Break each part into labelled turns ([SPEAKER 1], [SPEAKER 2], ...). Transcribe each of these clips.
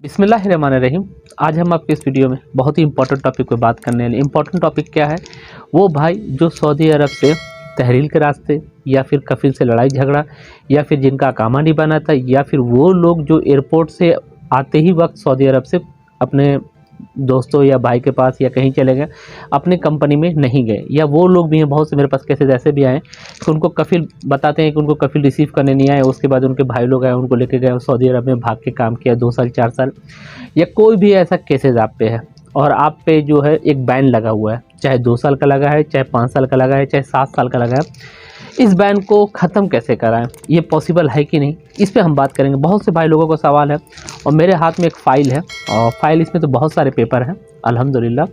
[SPEAKER 1] बिस्मिल्लाहिर्रहमानिर्रहीम। आज हम आपके इस वीडियो में बहुत ही इंपॉर्टेंट टॉपिक पे बात करने वाले। इंपॉर्टेंट टॉपिक क्या है? वो भाई जो सऊदी अरब से तहरील के रास्ते या फिर कफिल से लड़ाई झगड़ा या फिर जिनका अकामा नहीं बना था या फिर वो लोग जो एयरपोर्ट से आते ही वक्त सऊदी अरब से अपने दोस्तों या भाई के पास या कहीं चले गए, अपने कंपनी में नहीं गए, या वो लोग भी हैं, बहुत से मेरे पास केसेस ऐसे भी आए कि उनको कफिल बताते हैं कि उनको कफिल रिसीव करने नहीं आए, उसके बाद उनके भाई लोग आए, उनको लेके गए सऊदी अरब में, भाग के काम किया 2 साल 4 साल, या कोई भी ऐसा केसेस आप पे है और आप पे जो है एक बैन लगा हुआ है, चाहे 2 साल का लगा है, चाहे 5 साल का लगा है, चाहे 7 साल का लगा है। इस बैन को ख़त्म कैसे कराएं, ये पॉसिबल है कि नहीं, इस पे हम बात करेंगे। बहुत से भाई लोगों को सवाल है और मेरे हाथ में एक फ़ाइल है और फाइल इसमें तो बहुत सारे पेपर हैं अल्हम्दुलिल्लाह,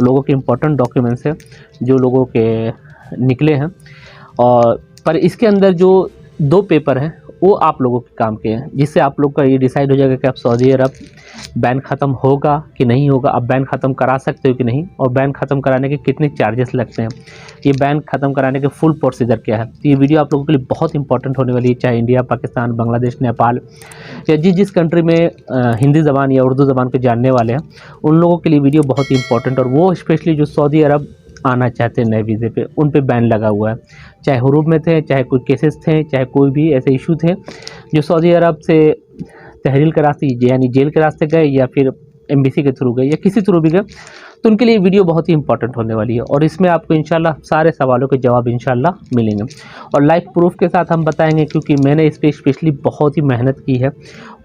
[SPEAKER 1] लोगों के इंपॉर्टेंट डॉक्यूमेंट्स हैं जो लोगों के निकले हैं, और पर इसके अंदर जो 2 पेपर हैं वो आप लोगों के काम के हैं, जिससे आप लोग का ये डिसाइड हो जाएगा कि आप सऊदी अरब बैन ख़त्म होगा कि नहीं होगा, आप बैन ख़त्म करा सकते हो कि नहीं, और बैन ख़त्म कराने के कितने चार्जेस लगते हैं, ये बैन ख़त्म कराने के फुल प्रोसीजर क्या है। तो ये वीडियो आप लोगों के लिए बहुत इंपॉर्टेंट होने वाली है, चाहे इंडिया, पाकिस्तान, बांग्लादेश, नेपाल या जिस कंट्री में हिंदी ज़बान या उर्दू ज़बान के जानने वाले हैं, उन लोगों के लिए वीडियो बहुत इंपॉर्टेंट। और वो स्पेशली जो सऊदी अरब आना चाहते हैं नए वीज़े पे, उन पे बैन लगा हुआ है, चाहे हुरूब में थे, चाहे कोई केसेस थे, चाहे कोई भी ऐसे इशू थे जो सऊदी अरब से तहरील के रास्ते यानी जेल के रास्ते गए या फिर एम्बेसी के थ्रू गए या किसी थ्रू भी गए, तो उनके लिए वीडियो बहुत ही इंपॉर्टेंट होने वाली है। और इसमें आपको इंशाल्लाह सारे सवालों के जवाब इंशाल्लाह मिलेंगे और लाइव प्रूफ के साथ हम बताएंगे, क्योंकि मैंने इस पर स्पेशली बहुत ही मेहनत की है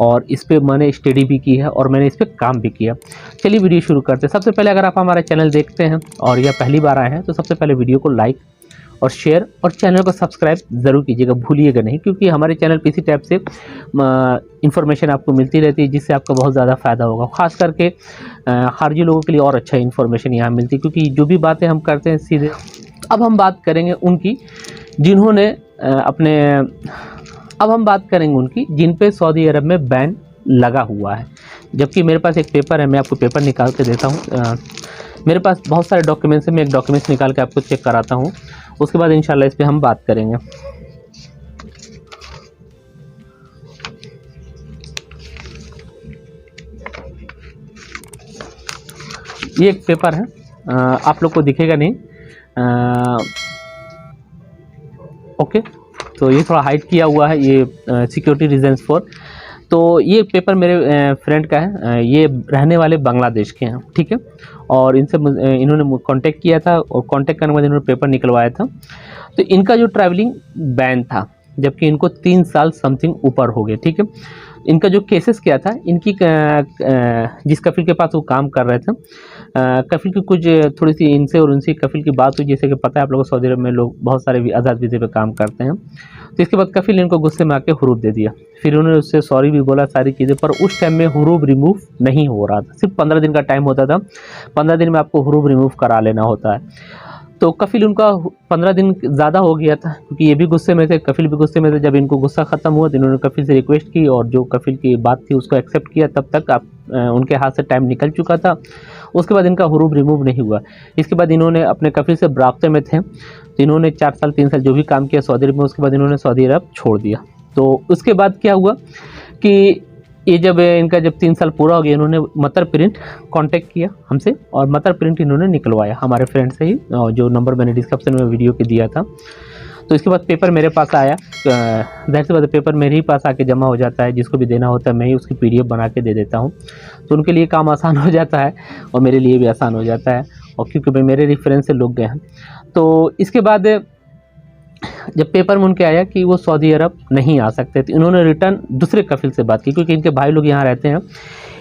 [SPEAKER 1] और इस पर मैंने स्टडी भी की है और मैंने इस पर काम भी किया। चलिए वीडियो शुरू करते हैं। सबसे पहले अगर आप हमारा चैनल देखते हैं और या पहली बार आए हैं तो सबसे पहले वीडियो को लाइक और शेयर और चैनल को सब्सक्राइब ज़रूर कीजिएगा, भूलिएगा नहीं, क्योंकि हमारे चैनल पे इसी टाइप से इन्फॉर्मेशन आपको मिलती रहती है जिससे आपका बहुत ज़्यादा फ़ायदा होगा। ख़ास करके खारजी लोगों के लिए और अच्छा इन्फॉर्मेशन यहाँ मिलती है, क्योंकि जो भी बातें हम करते हैं सीधे। अब हम बात करेंगे उनकी जिन्होंने अब हम बात करेंगे उनकी जिन पे सऊदी अरब में बैन लगा हुआ है। जबकि मेरे पास एक पेपर है, मैं आपको पेपर निकाल के देता हूँ। मेरे पास बहुत सारे डॉक्यूमेंट्स हैं, मैं एक डॉक्यूमेंट्स निकाल के आपको चेक कराता हूँ, उसके बाद इंशाल्लाह इस पे हम बात करेंगे। ये एक पेपर है, आप लोग को दिखेगा नहीं, ओके, तो ये थोड़ा हाइड किया हुआ है, ये सिक्योरिटी रीजंस फॉर। तो ये पेपर मेरे फ्रेंड का है, ये रहने वाले बांग्लादेश के हैं, ठीक है, और इनसे इन्होंने कांटेक्ट किया था और कांटेक्ट करने के बाद इन्होंने पेपर निकलवाया था। तो इनका जो ट्रैवलिंग बैन था, जबकि इनको 3 साल समथिंग ऊपर हो गए, ठीक है। इनका जो केसेस क्या था, इनकी जिस कफिल के पास वो काम कर रहे थे, कफिल की कुछ थोड़ी सी इनसे और उनसे कफिल की बात हुई। जैसे कि पता है आप लोगों को सऊदी अरब में लोग बहुत सारे आज़ाद वीज़े पे काम करते हैं, तो इसके बाद कफिल ने इनको गुस्से में आके हुरूब दे दिया। फिर उन्होंने उससे सॉरी भी बोला, सारी चीज़ें, पर उस टाइम में हुरूब रिमूव नहीं हो रहा था, सिर्फ 15 दिन का टाइम होता था, 15 दिन में आपको हुरूब रिमूव करा लेना होता है। तो कफिल उनका 15 दिन ज़्यादा हो गया था, क्योंकि ये भी गुस्से में थे, कफिल भी गुस्से में थे। जब इनको गुस्सा ख़त्म हुआ तो इन्होंने कफिल से रिक्वेस्ट की और जो कफिल की बात थी उसको एक्सेप्ट किया। तब तक उनके हाथ से टाइम निकल चुका था, उसके बाद इनका हुरूब रिमूव नहीं हुआ। इसके बाद इन्होंने अपने कफिल से राब्ते में थे, तो इन्होंने 4 साल 3 साल जो भी काम किया सऊदी अरब में, उसके बाद इन्होंने सऊदी अरब छोड़ दिया। तो उसके बाद क्या हुआ कि ये जब 3 साल पूरा हो गया, इन्होंने मतर प्रिंट कांटेक्ट किया हमसे और मतर प्रिंट इन्होंने निकलवाया हमारे फ्रेंड से ही, जो नंबर मैंने डिस्क्रिप्शन में वीडियो के दिया था। तो इसके बाद पेपर मेरे पास आया, जाहिर सी बात है पेपर मेरे ही पास आके जमा हो जाता है, जिसको भी देना होता है मैं ही उसकी PDF बना के दे देता हूँ, तो उनके लिए काम आसान हो जाता है और मेरे लिए भी आसान हो जाता है, और क्योंकि मेरे रेफरेंस से लोग गए हैं। तो इसके बाद जब पेपर में उनके आया कि वो सऊदी अरब नहीं आ सकते, तो इन्होंने रिटर्न दूसरे कफिल से बात की, क्योंकि इनके भाई लोग यहाँ रहते हैं।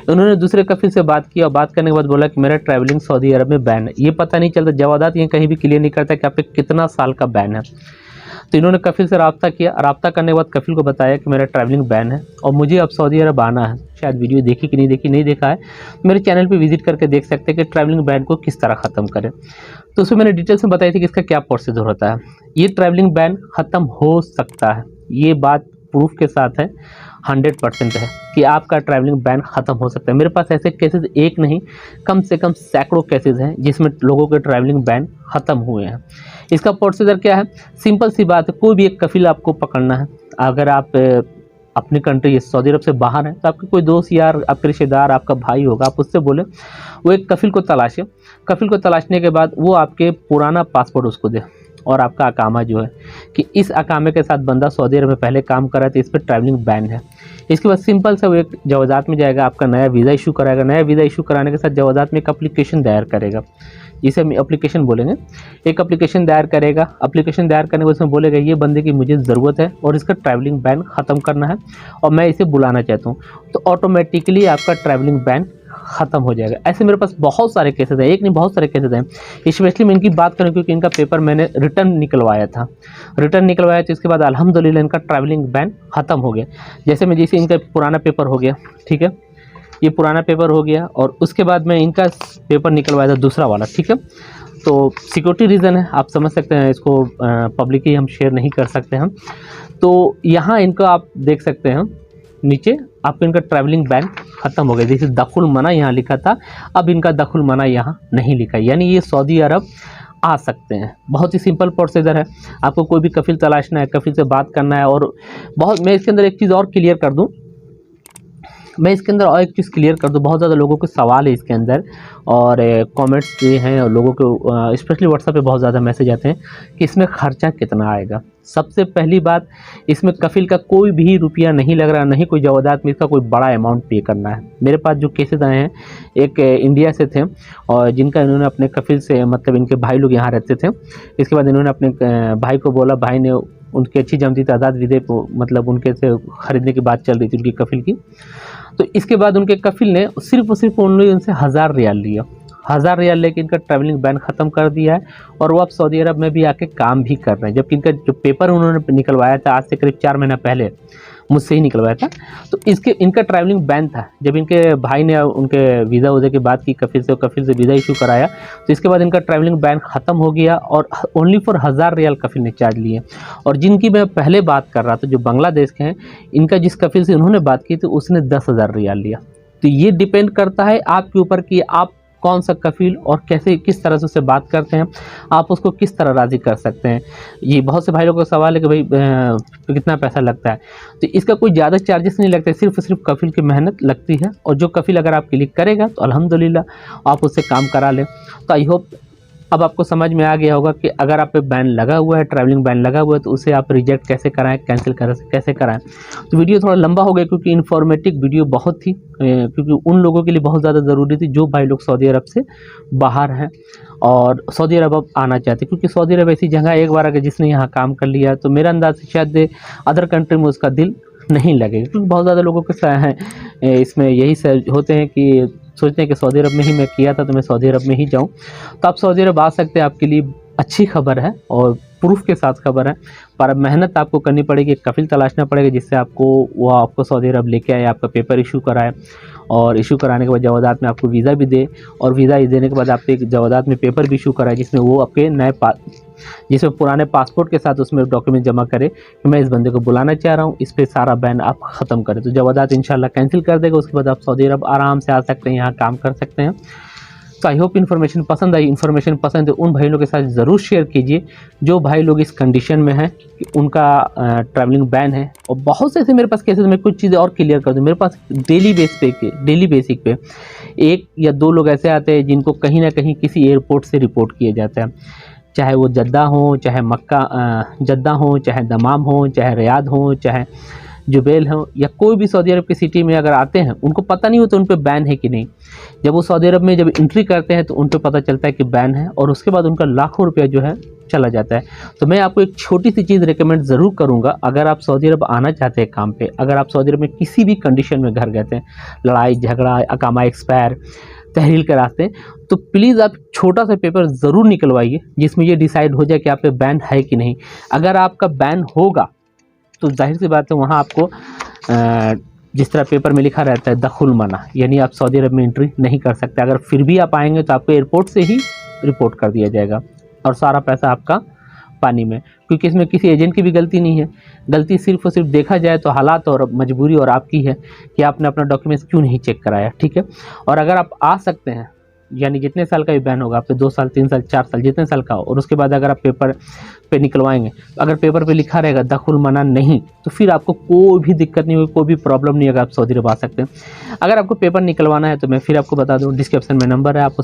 [SPEAKER 1] उन्होंने दूसरे कफिल से बात की और बात करने के बाद बोला कि मेरा ट्रैवलिंग सऊदी अरब में बैन है। ये पता नहीं चलता, जवाबात ये कहीं भी क्लियर नहीं करता कि आप पे कितना साल का बैन है। तो इन्होंने कफिल से रब्ता किया, रब्ता करने के बाद कफिल को बताया कि मेरा ट्रैवलिंग बैन है और मुझे अब सऊदी अरब आना है। शायद वीडियो देखी कि नहीं देखी, नहीं देखा है मेरे चैनल पे विजिट करके देख सकते हैं कि ट्रैवलिंग बैन को किस तरह ख़त्म करें। तो उसमें मैंने डिटेल्स में बताई थी कि इसका क्या प्रोसीजर होता है। ये ट्रैवलिंग बैन ख़त्म हो सकता है, ये बात प्रूफ के साथ है, 100% है कि आपका ट्रैवलिंग बैन ख़त्म हो सकता है। मेरे पास ऐसे केसेस एक नहीं, कम से कम सैकड़ों केसेस हैं जिसमें लोगों के ट्रैवलिंग बैन ख़त्म हुए हैं। इसका प्रोसीजर क्या है? सिंपल सी बात है, कोई भी एक कफिल आपको पकड़ना है। अगर आप अपनी कंट्री सऊदी अरब से बाहर है, तो आपके कोई दोस्त यार, आपके रिश्तेदार, आपका भाई होगा, आप उससे बोले वो एक कफिल को तलाशे। कफिल को तलाशने के बाद वो आपके पुराना पासपोर्ट उसको दे और आपका अकामा जो है कि इस अकामे के साथ बंदा सऊदी अरब में पहले काम कर रहा है तो इस पर ट्रैवलिंग बैन है। इसके बाद सिंपल से वो एक जवाजात में जाएगा, आपका नया वीज़ा इशू कराएगा। नया वीज़ा इशू कराने के साथ जवाजात में एक एप्लीकेशन दायर करेगा, जिसे हम एप्लीकेशन बोलेंगे। एक एप्लीकेशन दायर करेगा। एप्लीकेशन दायर करने के उसमें बोलेगा ये बंदे की मुझे ज़रूरत है और इसका ट्रैवलिंग बैन ख़त्म करना है और मैं इसे बुलाना चाहता हूँ, तो ऑटोमेटिकली आपका ट्रैवलिंग बैन ख़त्म हो जाएगा। ऐसे मेरे पास बहुत सारे केसेस हैं, एक नहीं बहुत सारे केसेस हैं। स्पेशली मैं इनकी बात करूँ क्योंकि इनका पेपर मैंने रिटर्न निकलवाया था। तो इसके बाद अल्हम्दुलिल्लाह इनका ट्रैवलिंग बैन ख़त्म हो गया। जैसे इनका पुराना पेपर हो गया, ठीक है, ये पुराना पेपर हो गया और उसके बाद मैं इनका पेपर निकलवाया था दूसरा वाला, ठीक है। तो सिक्योरिटी रीज़न है, आप समझ सकते हैं, इसको पब्लिकली हम शेयर नहीं कर सकते हम। तो यहाँ इनका आप देख सकते हैं नीचे आपको इनका ट्रैवलिंग बैन ख़त्म हो गया। जैसे दखुल मना यहाँ लिखा था, अब इनका दखुल मना यहाँ नहीं लिखा, यानी ये सऊदी अरब आ सकते हैं। बहुत ही सिंपल प्रोसीजर है। आपको कोई भी कफिल तलाशना है, कफिल से बात करना है। और मैं इसके अंदर एक चीज़ और क्लियर कर दूँ, बहुत ज़्यादा लोगों के सवाल है इसके अंदर और कमेंट्स भी हैं और लोगों के स्पेशली व्हाट्सएप पे बहुत ज़्यादा मैसेज आते हैं कि इसमें ख़र्चा कितना आएगा। सबसे पहली बात, इसमें कफिल का कोई भी रुपया नहीं लग रहा, नहीं कोई जवादात में इसका कोई बड़ा अमाउंट पे करना है। मेरे पास जो केसेस आए हैं एक इंडिया से थे और जिनका इन्होंने अपने कफिल से, मतलब इनके भाई लोग यहाँ रहते थे। इसके बाद इन्होंने अपने भाई को बोला, भाई ने उनकी अच्छी जमती तादाद विदे को, मतलब उनके से ख़रीदने की बात चल रही थी उनकी कफिल की। तो इसके बाद उनके कफिल ने सिर्फ उन्होंने उनसे 1000 रियाल लिया। 1000 रियाल लेके इनका ट्रैवलिंग बैन ख़त्म कर दिया है और वो अब सऊदी अरब में भी आके काम भी कर रहे हैं। जबकि इनका जो पेपर उन्होंने निकलवाया था आज से करीब 4 महीना पहले, मुझसे ही निकलवाया था, तो इनका ट्रैवलिंग बैन था। जब इनके भाई ने उनके वीज़ा वूज़ा की बात की कफिल से वीज़ा इशू कराया, तो इसके बाद इनका ट्रैवलिंग बैन ख़त्म हो गया और ओनली फॉर 1000 रियाल कफिल ने चार्ज लिए। और जिनकी मैं पहले बात कर रहा था जो बांग्लादेश के हैं, इनका जिस कफिल से उन्होंने बात की थी उसने 10,000 रियाल लिया। तो ये डिपेंड करता है आपके ऊपर कि आप कौन सा कफिल और कैसे किस तरह से उससे बात करते हैं, आप उसको किस तरह राज़ी कर सकते हैं। ये बहुत से भाई लोगों का सवाल है कि भाई कितना पैसा लगता है, तो इसका कोई ज़्यादा चार्जेस नहीं लगते, सिर्फ कफिल की मेहनत लगती है। और जो कफिल अगर आप क्लिक करेगा तो अल्हम्दुलिल्लाह आप उससे काम करा लें। तो आई होप अब आपको समझ में आ गया होगा कि अगर आप पे बैन लगा हुआ है, ट्रैवलिंग बैन लगा हुआ है, तो उसे आप रिजेक्ट कैसे कराएं, कैंसिल कैसे कराएं। तो वीडियो थोड़ा लंबा हो गया क्योंकि इन्फॉर्मेटिव वीडियो बहुत थी, क्योंकि उन लोगों के लिए बहुत ज़्यादा ज़रूरी थी जो भाई लोग सऊदी अरब से बाहर हैं और सऊदी अरब अब आना चाहते हैं। क्योंकि सऊदी अरब ऐसी जगह एक बार अगर जिसने यहाँ काम कर लिया तो मेरा अंदाज़ से शायद अदर कंट्री में उसका दिल नहीं लगेगा। क्योंकि बहुत ज़्यादा लोगों के इसमें यही होते हैं कि सोचते हैं कि सऊदी अरब में ही मैं किया था तो मैं सऊदी अरब में ही जाऊं। तो आप सऊदी अरब आ सकते हैं, आपके लिए अच्छी खबर है और प्रूफ के साथ खबर है। पर अब मेहनत आपको करनी पड़ेगी, कफिल तलाशना पड़ेगा जिससे आपको सऊदी अरब लेके आए, आपका पेपर इशू कराए और इशू कराने के बाद जवादात में आपको वीज़ा भी दे और वीज़ा देने के बाद आपको एक जवादात में पेपर भी इशू कराए जिसमें वो आपके जिसमें पुराने पासपोर्ट के साथ उसमें डॉक्यूमेंट जमा करे कि मैं इस बंदे को बुलाना चाह रहा हूँ, इस पर सारा बैन आप ख़त्म करें। तो जवादात इंशाल्लाह कैंसिल कर देगा, उसके बाद आप सऊदी अरब आराम से आ सकते हैं, यहाँ काम कर सकते हैं। तो आई होप इन्फॉर्मेशन पसंद आई। इन्फॉर्मेशन पसंद है उन भाई लोगों के साथ ज़रूर शेयर कीजिए जो भाई लोग इस कंडीशन में हैं कि उनका ट्रैवलिंग बैन है। और बहुत से ऐसे मेरे पास केसेस में कुछ चीज़ें और क्लियर कर दूँ। मेरे पास डेली बेसिक पे 1 या 2 लोग ऐसे आते हैं जिनको कहीं ना कहीं किसी एयरपोर्ट से रिपोर्ट किए जाते हैं, चाहे वो जद्दा हो, चाहे जद्दा हो, चाहे दमाम हो, चाहे रियाद हो, चाहे जुबैल हो, या कोई भी सऊदी अरब की सिटी में अगर आते हैं उनको पता नहीं होता उन पर बैन है कि नहीं। जब वो सऊदी अरब में जब एंट्री करते हैं तो उन पर पता चलता है कि बैन है और उसके बाद उनका लाखों रुपया जो है चला जाता है। तो मैं आपको एक छोटी सी चीज़ रिकमेंड ज़रूर करूँगा, अगर आप सऊदी अरब आना चाहते हैं काम पे, अगर आप सऊदी अरब में किसी भी कंडीशन में घर गए थे, लड़ाई झगड़ा, अकामा एक्सपायर, तहरील के रास्ते, तो प्लीज़ आप छोटा सा पेपर ज़रूर निकलवाइए जिसमें ये डिसाइड हो जाए कि आप पे बैन है कि नहीं। अगर आपका बैन होगा तो जाहिर सी बात है वहाँ आपको जिस तरह पेपर में लिखा रहता है दखुल मना, यानी आप सऊदी अरब में एंट्री नहीं कर सकते। अगर फिर भी आप आएंगे तो आपको एयरपोर्ट से ही रिपोर्ट कर दिया जाएगा और सारा पैसा आपका पानी में, क्योंकि इसमें किसी एजेंट की भी गलती नहीं है। गलती सिर्फ और सिर्फ देखा जाए तो हालात और मजबूरी और आपकी है कि आपने अपना डॉक्यूमेंट्स क्यों नहीं चेक कराया, ठीक है। और अगर आप आ सकते हैं यानी जितने साल का भी बैन होगा, आपके 2 साल 3 साल 4 साल जितने साल का हो, और उसके बाद अगर आप पेपर पे निकलवाएंगे, अगर पेपर पे लिखा रहेगा दखुल मना नहीं, तो फिर आपको कोई भी दिक्कत नहीं होगी, कोई भी प्रॉब्लम नहीं होगा, आप सऊदी अरब आ सकते हैं। अगर आपको पेपर निकलवाना है तो मैं फिर आपको बता दूं, डिस्क्रिप्शन में नंबर है, आप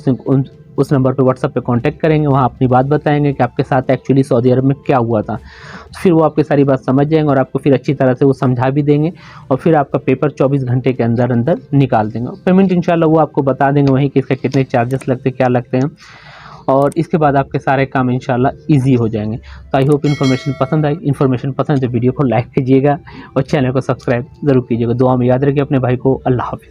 [SPEAKER 1] उस नंबर पे व्हाट्सएप पे कांटेक्ट करेंगे, वहाँ अपनी बात बताएंगे कि आपके साथ एक्चुअली सऊदी अरब में क्या हुआ था। तो फिर वो आपकी सारी बात समझ जाएंगे और आपको फिर अच्छी तरह से वो समझा भी देंगे, और फिर आपका पेपर 24 घंटे के अंदर अंदर निकाल देंगे। पेमेंट इंशाल्लाह वो आपको बता देंगे वहीं कि इसके कितने चार्जेस लगते हैं, क्या लगते हैं, और इसके बाद आपके सारे काम इंशाल्लाह ईजी हो जाएंगे। तो आई होप इन्फॉर्मेशन पसंद आई। इन्फॉर्मेशन पसंद है तो वीडियो को लाइक कीजिएगा और चैनल को सब्सक्राइब ज़रूर कीजिएगा। दुआ में याद रखिए अपने भाई को। अल्लाह हाफिज़।